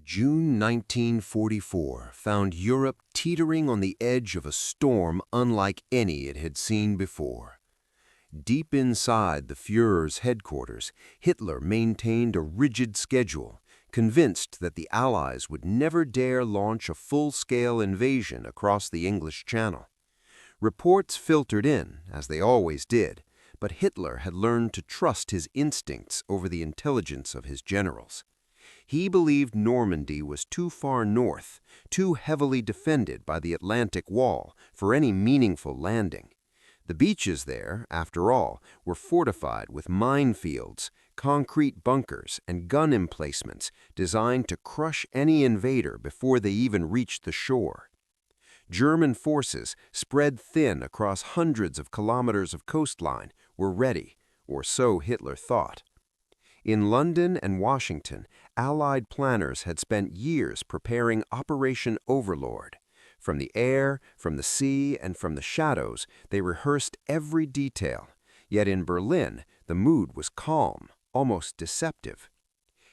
June 1944 found Europe teetering on the edge of a storm unlike any it had seen before. Deep inside the Führer's headquarters, Hitler maintained a rigid schedule, convinced that the Allies would never dare launch a full-scale invasion across the English Channel. Reports filtered in, as they always did, but Hitler had learned to trust his instincts over the intelligence of his generals. He believed Normandy was too far north, too heavily defended by the Atlantic Wall for any meaningful landing. The beaches there, after all, were fortified with minefields, concrete bunkers, and gun emplacements designed to crush any invader before they even reached the shore. German forces, spread thin across hundreds of kilometers of coastline, were ready, or so Hitler thought. In London and Washington, Allied planners had spent years preparing Operation Overlord. From the air, from the sea, and from the shadows, they rehearsed every detail. Yet in Berlin, the mood was calm, almost deceptive.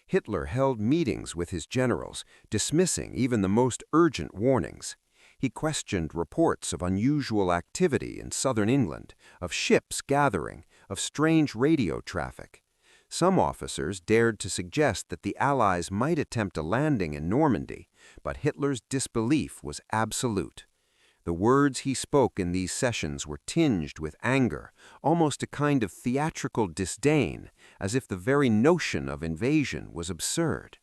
Hitler held meetings with his generals, dismissing even the most urgent warnings. He questioned reports of unusual activity in southern England, of ships gathering, of strange radio traffic. Some officers dared to suggest that the Allies might attempt a landing in Normandy, but Hitler's disbelief was absolute. The words he spoke in these sessions were tinged with anger, almost a kind of theatrical disdain, as if the very notion of invasion was absurd.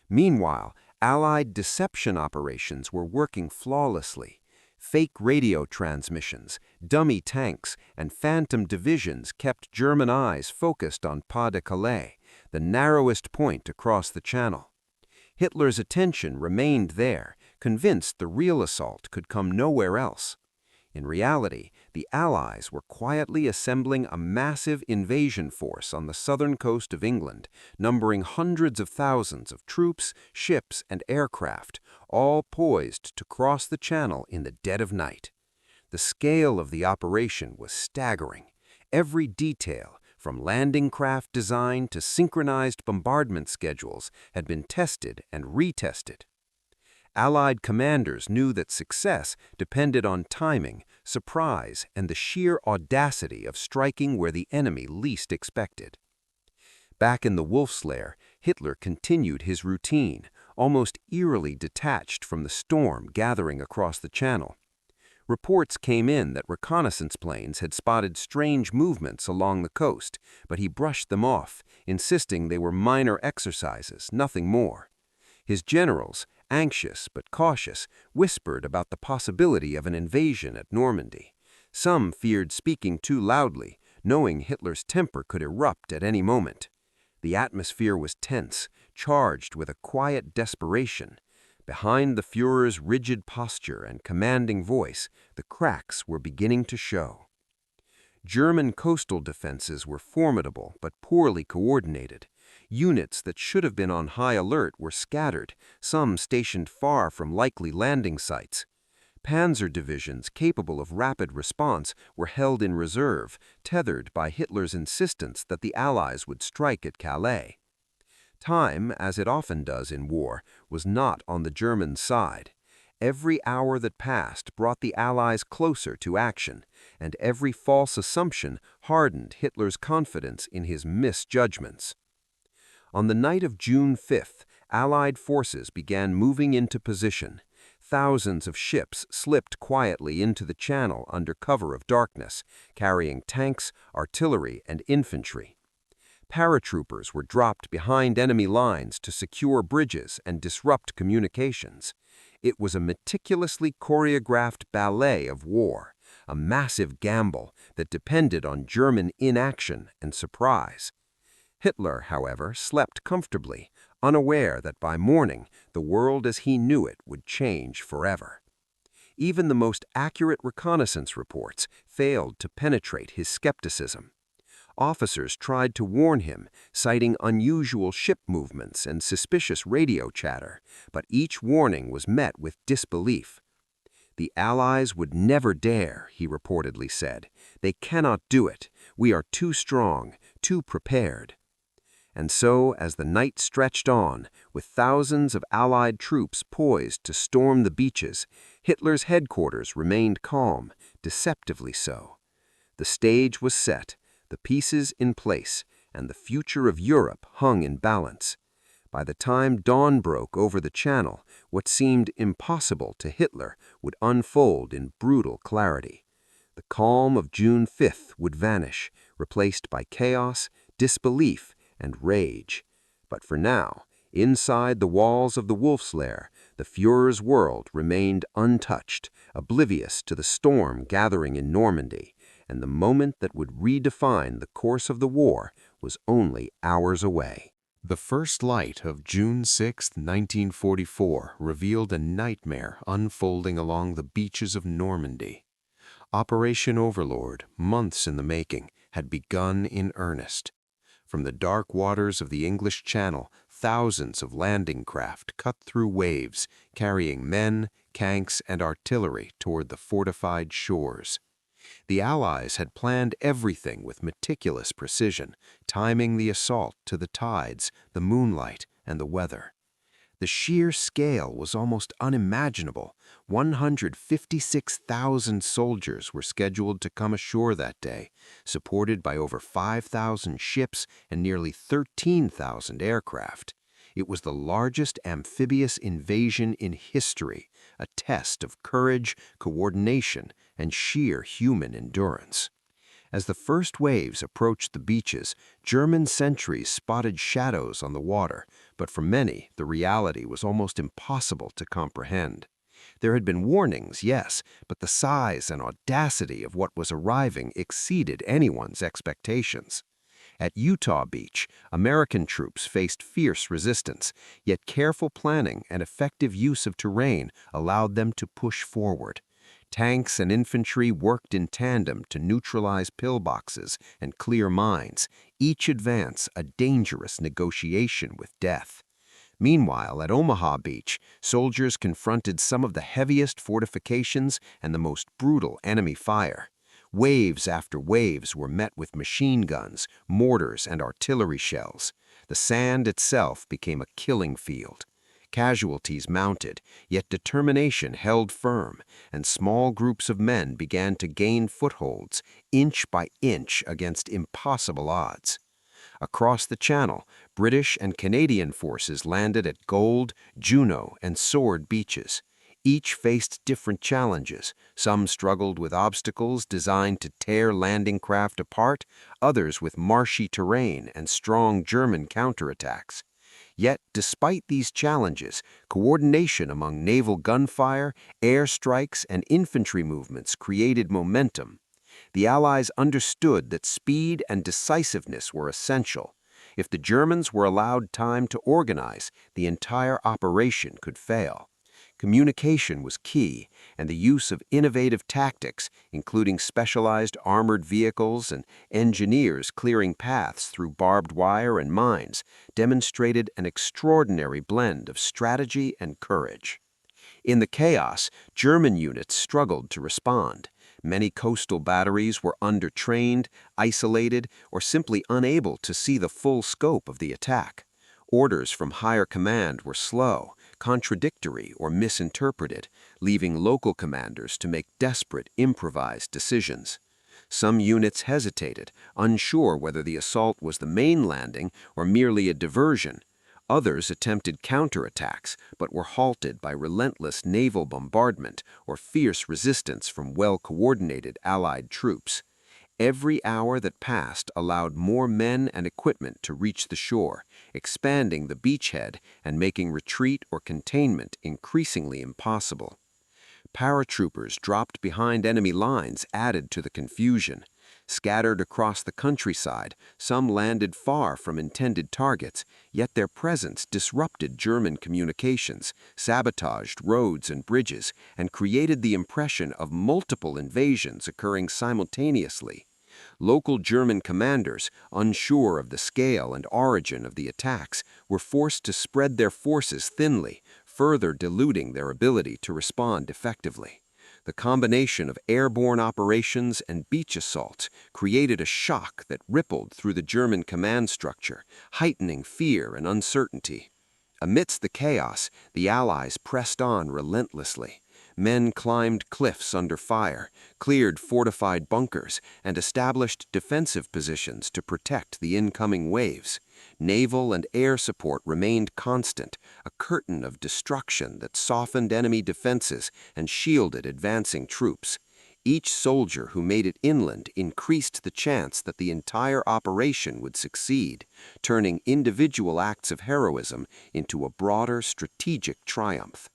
Meanwhile, Allied deception operations were working flawlessly. Fake radio transmissions, dummy tanks, and phantom divisions kept German eyes focused on Pas-de-Calais, the narrowest point across the Channel. Hitler's attention remained there, convinced the real assault could come nowhere else. In reality, the Allies were quietly assembling a massive invasion force on the southern coast of England, numbering hundreds of thousands of troops, ships, and aircraft, all poised to cross the Channel in the dead of night. The scale of the operation was staggering. Every detail, from landing craft design to synchronized bombardment schedules, had been tested and retested. Allied commanders knew that success depended on timing, surprise, and the sheer audacity of striking where the enemy least expected. Back in the Wolf's Lair, Hitler continued his routine, almost eerily detached from the storm gathering across the Channel. Reports came in that reconnaissance planes had spotted strange movements along the coast, but he brushed them off, insisting they were minor exercises, nothing more. His generals, anxious but cautious, whispered about the possibility of an invasion at Normandy. Some feared speaking too loudly, knowing Hitler's temper could erupt at any moment. The atmosphere was tense, charged with a quiet desperation. Behind the Führer's rigid posture and commanding voice, the cracks were beginning to show. German coastal defenses were formidable but poorly coordinated. Units that should have been on high alert were scattered, some stationed far from likely landing sites. Panzer divisions capable of rapid response were held in reserve, tethered by Hitler's insistence that the Allies would strike at Calais. Time, as it often does in war, was not on the German side. Every hour that passed brought the Allies closer to action, and every false assumption hardened Hitler's confidence in his misjudgments. On the night of June 5th, Allied forces began moving into position. Thousands of ships slipped quietly into the Channel under cover of darkness, carrying tanks, artillery, and infantry. Paratroopers were dropped behind enemy lines to secure bridges and disrupt communications. It was a meticulously choreographed ballet of war, a massive gamble that depended on German inaction and surprise. Hitler, however, slept comfortably, unaware that by morning the world as he knew it would change forever. Even the most accurate reconnaissance reports failed to penetrate his skepticism. Officers tried to warn him, citing unusual ship movements and suspicious radio chatter, but each warning was met with disbelief. "The Allies would never dare," he reportedly said. "They cannot do it. We are too strong, too prepared." And so, as the night stretched on, with thousands of Allied troops poised to storm the beaches, Hitler's headquarters remained calm, deceptively so. The stage was set, the pieces in place, and the future of Europe hung in balance. By the time dawn broke over the Channel, what seemed impossible to Hitler would unfold in brutal clarity. The calm of June 5th would vanish, replaced by chaos, disbelief, and rage. But for now, inside the walls of the Wolf's Lair, the Führer's world remained untouched, oblivious to the storm gathering in Normandy, and the moment that would redefine the course of the war was only hours away. The first light of June 6, 1944, revealed a nightmare unfolding along the beaches of Normandy. Operation Overlord, months in the making, had begun in earnest. From the dark waters of the English Channel, thousands of landing craft cut through waves, carrying men, tanks, and artillery toward the fortified shores. The Allies had planned everything with meticulous precision, timing the assault to the tides, the moonlight, and the weather. The sheer scale was almost unimaginable. 156,000 soldiers were scheduled to come ashore that day, supported by over 5,000 ships and nearly 13,000 aircraft. It was the largest amphibious invasion in history, a test of courage, coordination, and sheer human endurance. As the first waves approached the beaches, German sentries spotted shadows on the water, but for many, the reality was almost impossible to comprehend. There had been warnings, yes, but the size and audacity of what was arriving exceeded anyone's expectations. At Utah Beach, American troops faced fierce resistance, yet careful planning and effective use of terrain allowed them to push forward. Tanks and infantry worked in tandem to neutralize pillboxes and clear mines, each advance a dangerous negotiation with death. Meanwhile, at Omaha Beach, soldiers confronted some of the heaviest fortifications and the most brutal enemy fire. Waves after waves were met with machine guns, mortars, and artillery shells. The sand itself became a killing field. Casualties mounted, yet determination held firm, and small groups of men began to gain footholds, inch by inch against impossible odds. Across the Channel, British and Canadian forces landed at Gold, Juno, and Sword beaches. Each faced different challenges. Some struggled with obstacles designed to tear landing craft apart, others with marshy terrain and strong German counterattacks. Yet, despite these challenges, coordination among naval gunfire, airstrikes, and infantry movements created momentum. The Allies understood that speed and decisiveness were essential. If the Germans were allowed time to organize, the entire operation could fail. Communication was key, and the use of innovative tactics, including specialized armored vehicles and engineers clearing paths through barbed wire and mines, demonstrated an extraordinary blend of strategy and courage. In the chaos, German units struggled to respond. Many coastal batteries were undertrained, isolated, or simply unable to see the full scope of the attack. Orders from higher command were slow, contradictory, or misinterpreted, leaving local commanders to make desperate, improvised decisions. Some units hesitated, unsure whether the assault was the main landing or merely a diversion. Others attempted counterattacks, but were halted by relentless naval bombardment or fierce resistance from well-coordinated Allied troops. Every hour that passed allowed more men and equipment to reach the shore, expanding the beachhead and making retreat or containment increasingly impossible. Paratroopers dropped behind enemy lines added to the confusion. Scattered across the countryside, some landed far from intended targets, yet their presence disrupted German communications, sabotaged roads and bridges, and created the impression of multiple invasions occurring simultaneously. Local German commanders, unsure of the scale and origin of the attacks, were forced to spread their forces thinly, further diluting their ability to respond effectively. The combination of airborne operations and beach assaults created a shock that rippled through the German command structure, heightening fear and uncertainty. Amidst the chaos, the Allies pressed on relentlessly. Men climbed cliffs under fire, cleared fortified bunkers, and established defensive positions to protect the incoming waves. Naval and air support remained constant, a curtain of destruction that softened enemy defenses and shielded advancing troops. Each soldier who made it inland increased the chance that the entire operation would succeed, turning individual acts of heroism into a broader strategic triumph.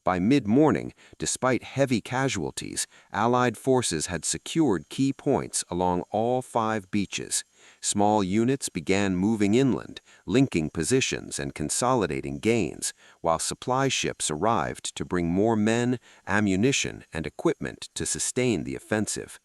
By mid-morning, despite heavy casualties, Allied forces had secured key points along all 5 beaches. Small units began moving inland, linking positions and consolidating gains, while supply ships arrived to bring more men, ammunition, and equipment to sustain the offensive.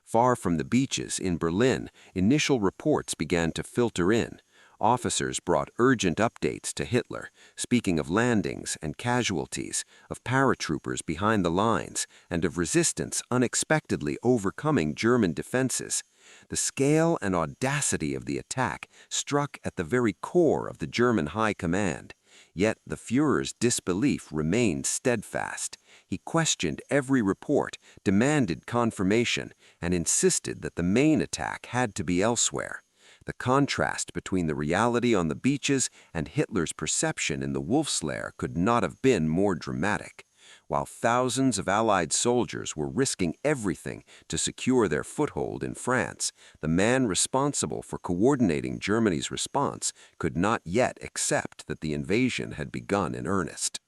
Far from the beaches in Berlin, initial reports began to filter in. Officers brought urgent updates to Hitler, speaking of landings and casualties, of paratroopers behind the lines, and of resistance unexpectedly overcoming German defenses. The scale and audacity of the attack struck at the very core of the German high command. Yet the Führer's disbelief remained steadfast. He questioned every report, demanded confirmation, and insisted that the main attack had to be elsewhere. The contrast between the reality on the beaches and Hitler's perception in the Wolf's Lair could not have been more dramatic. While thousands of Allied soldiers were risking everything to secure their foothold in France, the man responsible for coordinating Germany's response could not yet accept that the invasion had begun in earnest.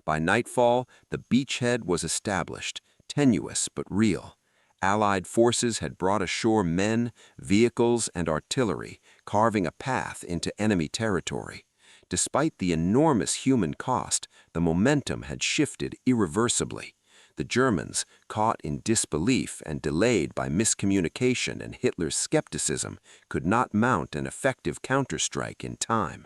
By nightfall, the beachhead was established, tenuous but real. Allied forces had brought ashore men, vehicles, and artillery, carving a path into enemy territory. Despite the enormous human cost, the momentum had shifted irreversibly. The Germans, caught in disbelief and delayed by miscommunication and Hitler's skepticism, could not mount an effective counterstrike in time.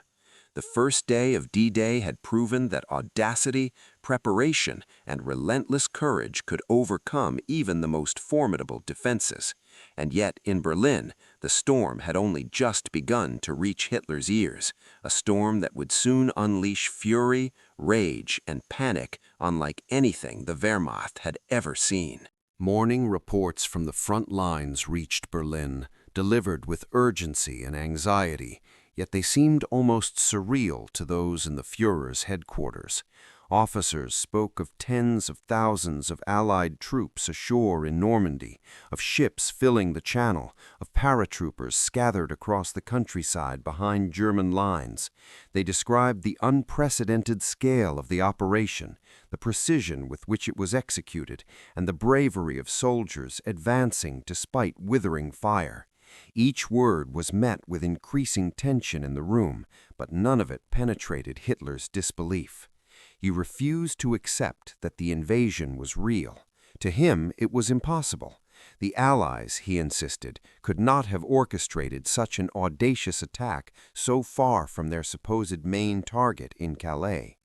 The first day of D-Day had proven that audacity, preparation, and relentless courage could overcome even the most formidable defenses. And yet, in Berlin, the storm had only just begun to reach Hitler's ears, a storm that would soon unleash fury, rage, and panic unlike anything the Wehrmacht had ever seen. Morning reports from the front lines reached Berlin, delivered with urgency and anxiety, yet they seemed almost surreal to those in the Führer's headquarters. Officers spoke of tens of thousands of Allied troops ashore in Normandy, of ships filling the channel, of paratroopers scattered across the countryside behind German lines. They described the unprecedented scale of the operation, the precision with which it was executed, and the bravery of soldiers advancing despite withering fire. Each word was met with increasing tension in the room, but none of it penetrated Hitler's disbelief. He refused to accept that the invasion was real. To him, it was impossible. The Allies, he insisted, could not have orchestrated such an audacious attack so far from their supposed main target in Calais.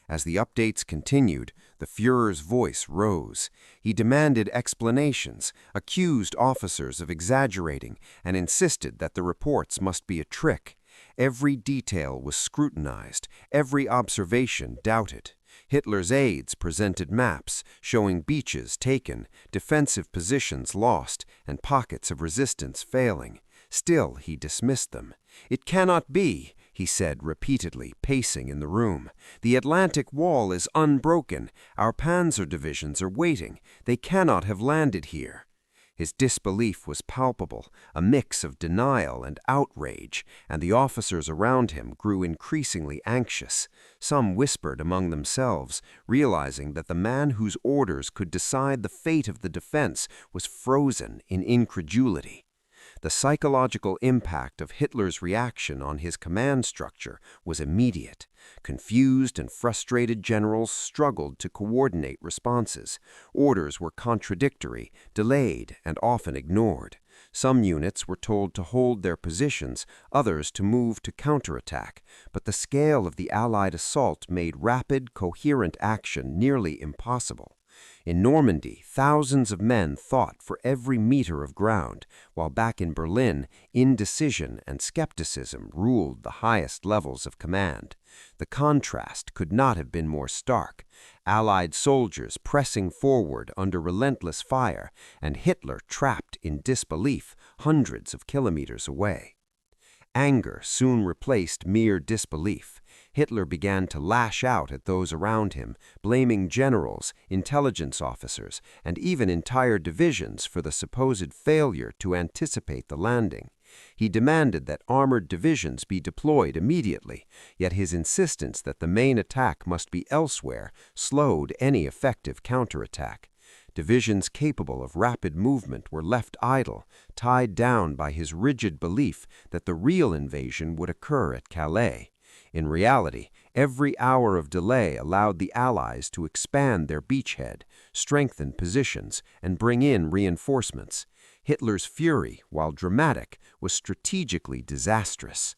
As the updates continued, the Führer's voice rose. He demanded explanations, accused officers of exaggerating, and insisted that the reports must be a trick. Every detail was scrutinized, every observation doubted. Hitler's aides presented maps showing beaches taken, defensive positions lost, and pockets of resistance failing. Still, he dismissed them. "It cannot be," he said repeatedly, pacing in the room. "The Atlantic Wall is unbroken. Our panzer divisions are waiting. They cannot have landed here." His disbelief was palpable, a mix of denial and outrage, and the officers around him grew increasingly anxious. Some whispered among themselves, realizing that the man whose orders could decide the fate of the defense was frozen in incredulity. The psychological impact of Hitler's reaction on his command structure was immediate. Confused and frustrated generals struggled to coordinate responses. Orders were contradictory, delayed, and often ignored. Some units were told to hold their positions, others to move to counterattack, but the scale of the Allied assault made rapid, coherent action nearly impossible. In Normandy, thousands of men fought for every meter of ground, while back in Berlin, indecision and skepticism ruled the highest levels of command. The contrast could not have been more stark. Allied soldiers pressing forward under relentless fire, and Hitler trapped in disbelief hundreds of kilometers away. Anger soon replaced mere disbelief. Hitler began to lash out at those around him, blaming generals, intelligence officers, and even entire divisions for the supposed failure to anticipate the landing. He demanded that armored divisions be deployed immediately, yet his insistence that the main attack must be elsewhere slowed any effective counterattack. Divisions capable of rapid movement were left idle, tied down by his rigid belief that the real invasion would occur at Calais. In reality, every hour of delay allowed the Allies to expand their beachhead, strengthen positions, and bring in reinforcements. Hitler's fury, while dramatic, was strategically disastrous.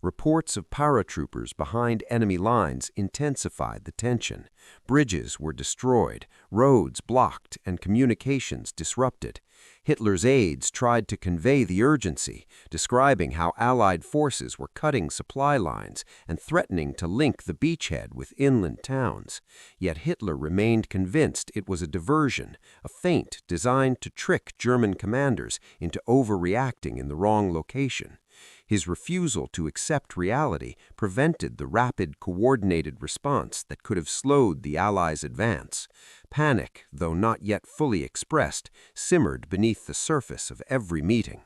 Reports of paratroopers behind enemy lines intensified the tension. Bridges were destroyed, roads blocked, and communications disrupted. Hitler's aides tried to convey the urgency, describing how Allied forces were cutting supply lines and threatening to link the beachhead with inland towns. Yet Hitler remained convinced it was a diversion, a feint designed to trick German commanders into overreacting in the wrong location. His refusal to accept reality prevented the rapid, coordinated response that could have slowed the Allies' advance. Panic, though not yet fully expressed, simmered beneath the surface of every meeting.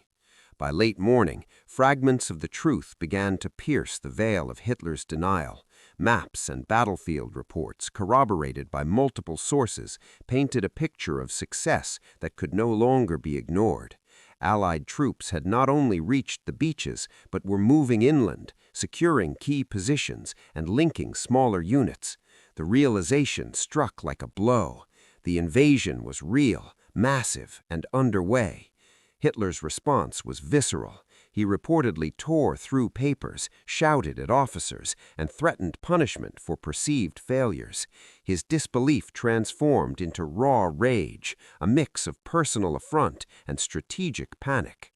By late morning, fragments of the truth began to pierce the veil of Hitler's denial. Maps and battlefield reports, corroborated by multiple sources, painted a picture of success that could no longer be ignored. Allied troops had not only reached the beaches, but were moving inland, securing key positions and linking smaller units. The realization struck like a blow. The invasion was real, massive, and underway. Hitler's response was visceral. He reportedly tore through papers, shouted at officers, and threatened punishment for perceived failures. His disbelief transformed into raw rage, a mix of personal affront and strategic panic.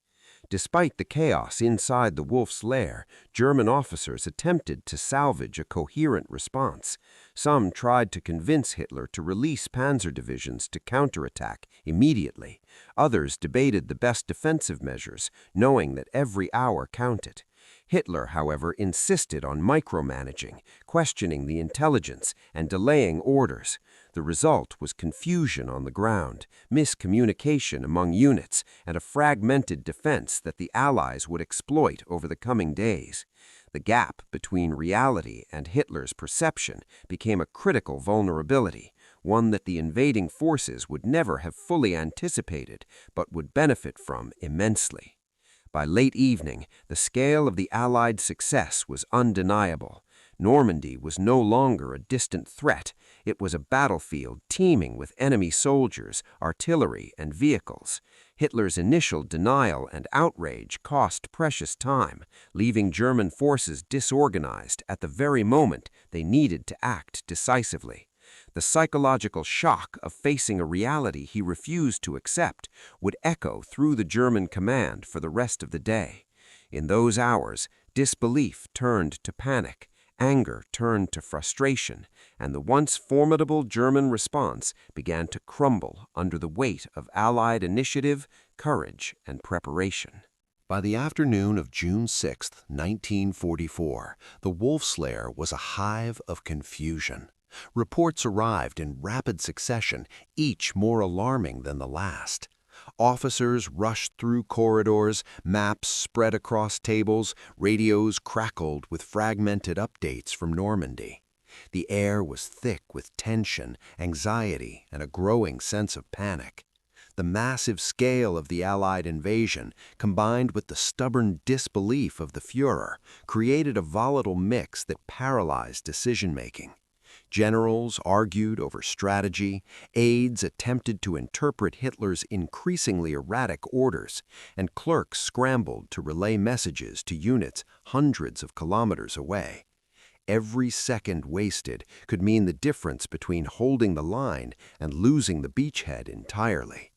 Despite the chaos inside the Wolf's Lair, German officers attempted to salvage a coherent response. Some tried to convince Hitler to release panzer divisions to counterattack immediately. Others debated the best defensive measures, knowing that every hour counted. Hitler, however, insisted on micromanaging, questioning the intelligence, and delaying orders. The result was confusion on the ground, miscommunication among units, and a fragmented defense that the Allies would exploit over the coming days. The gap between reality and Hitler's perception became a critical vulnerability, one that the invading forces would never have fully anticipated, but would benefit from immensely. By late evening, the scale of the Allied success was undeniable. Normandy was no longer a distant threat. It was a battlefield teeming with enemy soldiers, artillery, and vehicles. Hitler's initial denial and outrage cost precious time, leaving German forces disorganized at the very moment they needed to act decisively. The psychological shock of facing a reality he refused to accept would echo through the German command for the rest of the day. In those hours, disbelief turned to panic, anger turned to frustration, and the once formidable German response began to crumble under the weight of Allied initiative, courage, and preparation. By the afternoon of June 6, 1944, the Wolf's Lair was a hive of confusion. Reports arrived in rapid succession, each more alarming than the last. Officers rushed through corridors, maps spread across tables, radios crackled with fragmented updates from Normandy. The air was thick with tension, anxiety, and a growing sense of panic. The massive scale of the Allied invasion, combined with the stubborn disbelief of the Führer, created a volatile mix that paralyzed decision-making. Generals argued over strategy, aides attempted to interpret Hitler's increasingly erratic orders, and clerks scrambled to relay messages to units hundreds of kilometers away. Every second wasted could mean the difference between holding the line and losing the beachhead entirely.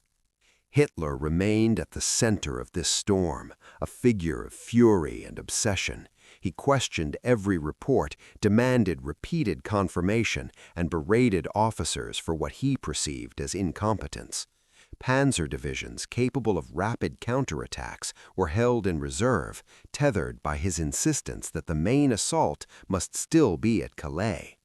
Hitler remained at the center of this storm, a figure of fury and obsession. He questioned every report, demanded repeated confirmation, and berated officers for what he perceived as incompetence. Panzer divisions capable of rapid counterattacks were held in reserve, tethered by his insistence that the main assault must still be at Calais.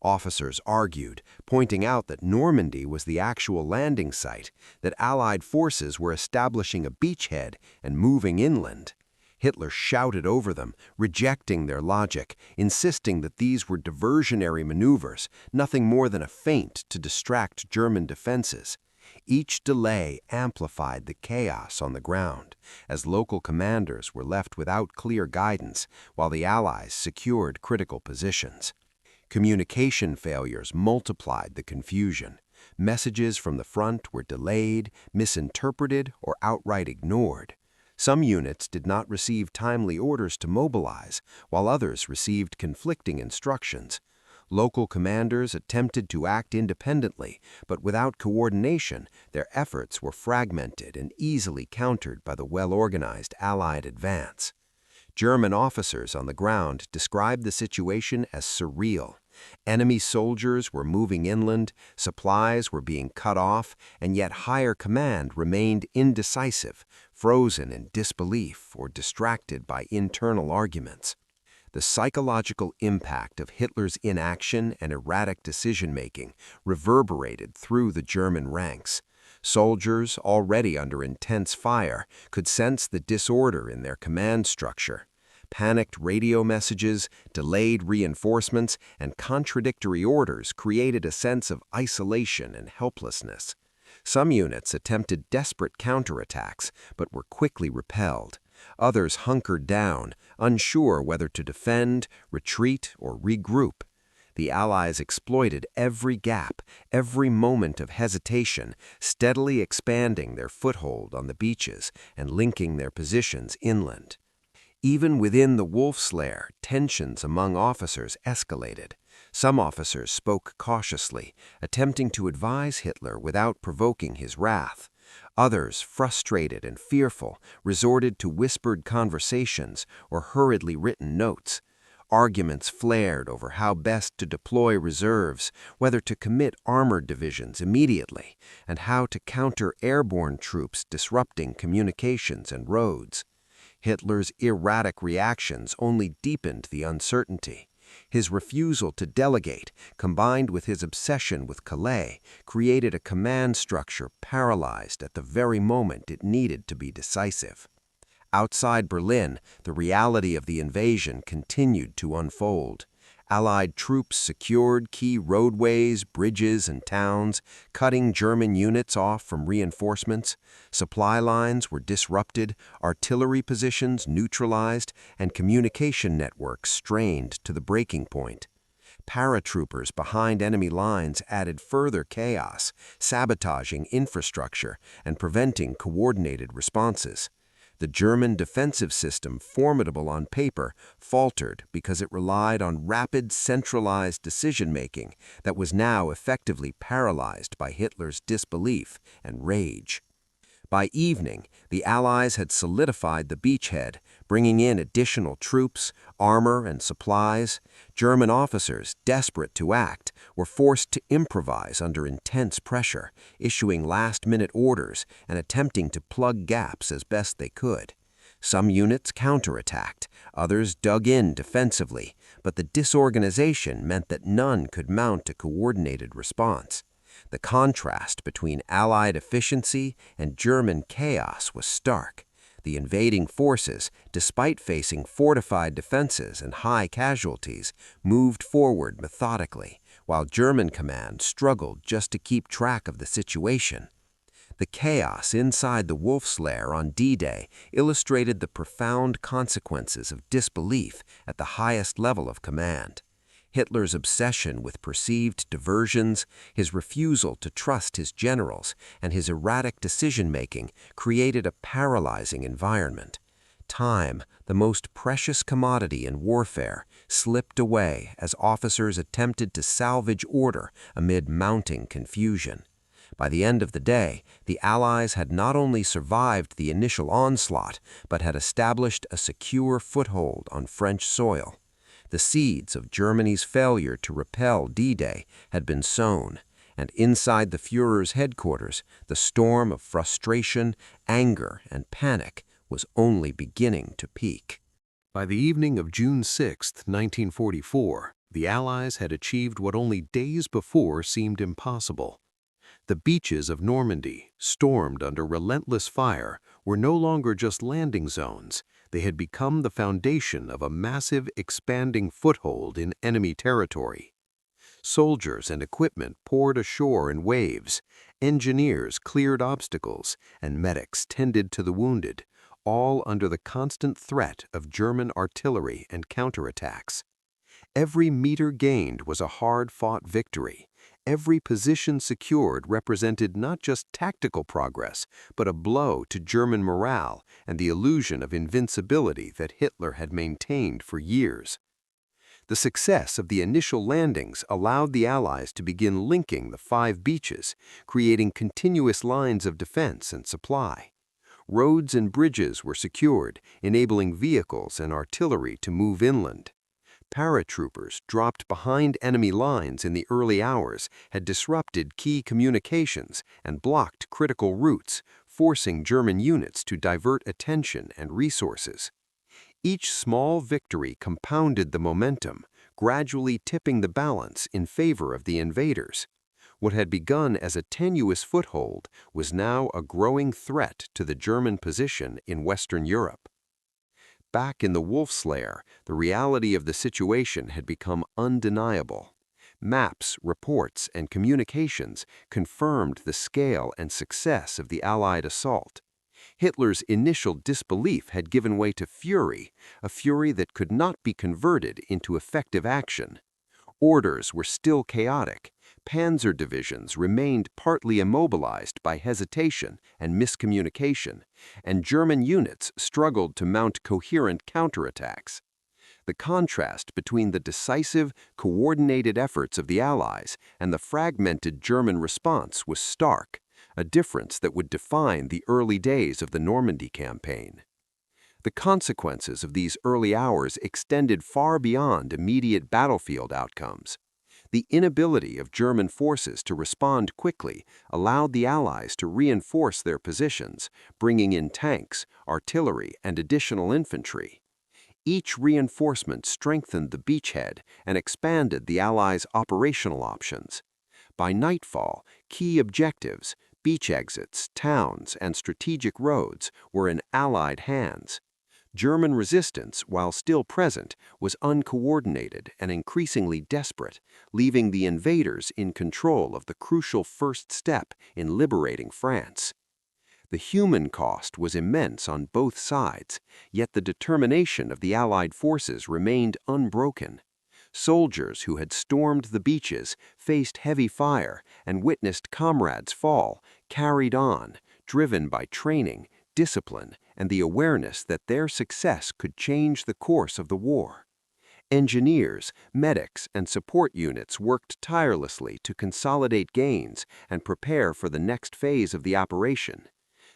Officers argued, pointing out that Normandy was the actual landing site, that Allied forces were establishing a beachhead and moving inland. Hitler shouted over them, rejecting their logic, insisting that these were diversionary maneuvers, nothing more than a feint to distract German defenses. Each delay amplified the chaos on the ground, as local commanders were left without clear guidance while the Allies secured critical positions. Communication failures multiplied the confusion. Messages from the front were delayed, misinterpreted, or outright ignored. Some units did not receive timely orders to mobilize, while others received conflicting instructions. Local commanders attempted to act independently, but without coordination, their efforts were fragmented and easily countered by the well-organized Allied advance. German officers on the ground described the situation as surreal. Enemy soldiers were moving inland, supplies were being cut off, and yet higher command remained indecisive, frozen in disbelief or distracted by internal arguments. The psychological impact of Hitler's inaction and erratic decision-making reverberated through the German ranks. Soldiers, already under intense fire, could sense the disorder in their command structure. Panicked radio messages, delayed reinforcements, and contradictory orders created a sense of isolation and helplessness. Some units attempted desperate counterattacks, but were quickly repelled. Others hunkered down, unsure whether to defend, retreat, or regroup. The Allies exploited every gap, every moment of hesitation, steadily expanding their foothold on the beaches and linking their positions inland. Even within the Wolf's Lair, tensions among officers escalated. Some officers spoke cautiously, attempting to advise Hitler without provoking his wrath. Others, frustrated and fearful, resorted to whispered conversations or hurriedly written notes. Arguments flared over how best to deploy reserves, whether to commit armored divisions immediately, and how to counter airborne troops disrupting communications and roads. Hitler's erratic reactions only deepened the uncertainty. His refusal to delegate, combined with his obsession with Calais, created a command structure paralyzed at the very moment it needed to be decisive. Outside Berlin, the reality of the invasion continued to unfold. Allied troops secured key roadways, bridges, and towns, cutting German units off from reinforcements. Supply lines were disrupted, artillery positions neutralized, and communication networks strained to the breaking point. Paratroopers behind enemy lines added further chaos, sabotaging infrastructure and preventing coordinated responses. The German defensive system, formidable on paper, faltered because it relied on rapid, centralized decision-making that was now effectively paralyzed by Hitler's disbelief and rage. By evening, the Allies had solidified the beachhead, bringing in additional troops, armor, and supplies. German officers, desperate to act, were forced to improvise under intense pressure, issuing last-minute orders and attempting to plug gaps as best they could. Some units counterattacked, others dug in defensively, but the disorganization meant that none could mount a coordinated response. The contrast between Allied efficiency and German chaos was stark. The invading forces, despite facing fortified defenses and high casualties, moved forward methodically, while German command struggled just to keep track of the situation. The chaos inside the Wolf's Lair on D-Day illustrated the profound consequences of disbelief at the highest level of command. Hitler's obsession with perceived diversions, his refusal to trust his generals, and his erratic decision-making created a paralyzing environment. Time, the most precious commodity in warfare, slipped away as officers attempted to salvage order amid mounting confusion. By the end of the day, the Allies had not only survived the initial onslaught, but had established a secure foothold on French soil. The seeds of Germany's failure to repel D-Day had been sown, and inside the Führer's headquarters, the storm of frustration, anger, and panic was only beginning to peak. By the evening of June 6, 1944, the Allies had achieved what only days before seemed impossible. The beaches of Normandy, stormed under relentless fire, were no longer just landing zones. They had become the foundation of a massive, expanding foothold in enemy territory. Soldiers and equipment poured ashore in waves, engineers cleared obstacles, and medics tended to the wounded, all under the constant threat of German artillery and counterattacks. Every meter gained was a hard-fought victory. Every position secured represented not just tactical progress, but a blow to German morale and the illusion of invincibility that Hitler had maintained for years. The success of the initial landings allowed the Allies to begin linking the 5 beaches, creating continuous lines of defense and supply. Roads and bridges were secured, enabling vehicles and artillery to move inland. Paratroopers dropped behind enemy lines in the early hours had disrupted key communications and blocked critical routes, forcing German units to divert attention and resources. Each small victory compounded the momentum, gradually tipping the balance in favor of the invaders. What had begun as a tenuous foothold was now a growing threat to the German position in Western Europe. Back in the Wolf's Lair, the reality of the situation had become undeniable. Maps, reports, and communications confirmed the scale and success of the Allied assault. Hitler's initial disbelief had given way to fury, a fury that could not be converted into effective action. Orders were still chaotic. Panzer divisions remained partly immobilized by hesitation and miscommunication, and German units struggled to mount coherent counterattacks. The contrast between the decisive, coordinated efforts of the Allies and the fragmented German response was stark, a difference that would define the early days of the Normandy campaign. The consequences of these early hours extended far beyond immediate battlefield outcomes. The inability of German forces to respond quickly allowed the Allies to reinforce their positions, bringing in tanks, artillery, and additional infantry. Each reinforcement strengthened the beachhead and expanded the Allies' operational options. By nightfall, key objectives, beach exits, towns, and strategic roads were in Allied hands. German resistance, while still present, was uncoordinated and increasingly desperate, leaving the invaders in control of the crucial first step in liberating France. The human cost was immense on both sides, yet the determination of the Allied forces remained unbroken. Soldiers who had stormed the beaches, faced heavy fire, and witnessed comrades fall, carried on, driven by training, discipline, and the awareness that their success could change the course of the war. Engineers, medics, and support units worked tirelessly to consolidate gains and prepare for the next phase of the operation.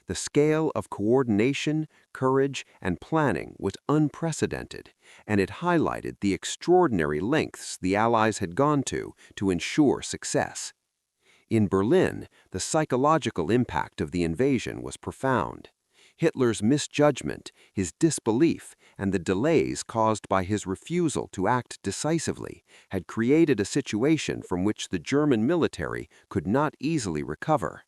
The scale of coordination, courage, and planning was unprecedented, and it highlighted the extraordinary lengths the Allies had gone to ensure success. In Berlin, the psychological impact of the invasion was profound. Hitler's misjudgment, his disbelief, and the delays caused by his refusal to act decisively had created a situation from which the German military could not easily recover.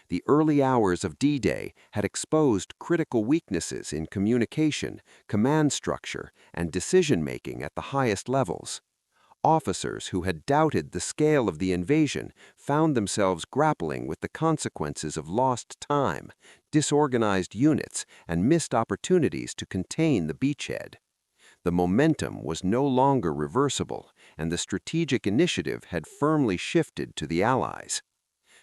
The early hours of D-Day had exposed critical weaknesses in communication, command structure, and decision-making at the highest levels. Officers who had doubted the scale of the invasion found themselves grappling with the consequences of lost time, disorganized units, and missed opportunities to contain the beachhead. The momentum was no longer reversible, and the strategic initiative had firmly shifted to the Allies.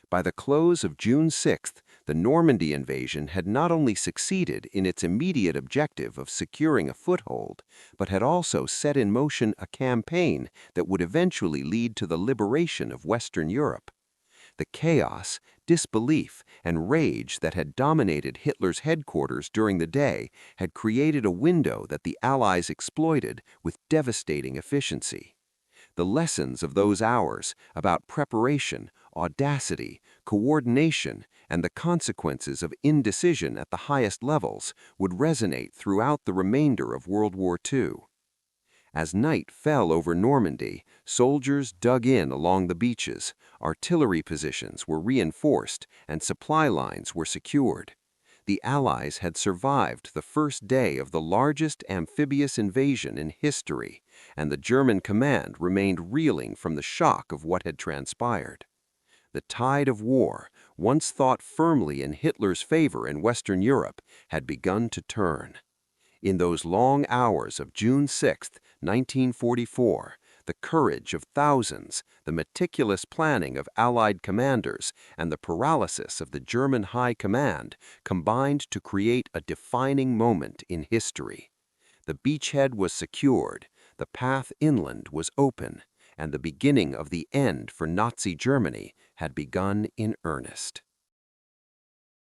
By the close of June 6th, The Normandy invasion had not only succeeded in its immediate objective of securing a foothold, but had also set in motion a campaign that would eventually lead to the liberation of Western Europe. The chaos, disbelief, and rage that had dominated Hitler's headquarters during the day had created a window that the Allies exploited with devastating efficiency. The lessons of those hours about preparation, audacity, coordination, and the consequences of indecision at the highest levels would resonate throughout the remainder of World War II. As night fell over Normandy, soldiers dug in along the beaches, artillery positions were reinforced, and supply lines were secured. The Allies had survived the first day of the largest amphibious invasion in history, and the German command remained reeling from the shock of what had transpired. The tide of war, once thought firmly in Hitler's favor in Western Europe, had begun to turn. In those long hours of June 6, 1944, the courage of thousands, the meticulous planning of Allied commanders, and the paralysis of the German High Command combined to create a defining moment in history. The beachhead was secured, the path inland was open, and the beginning of the end for Nazi Germany had begun in earnest.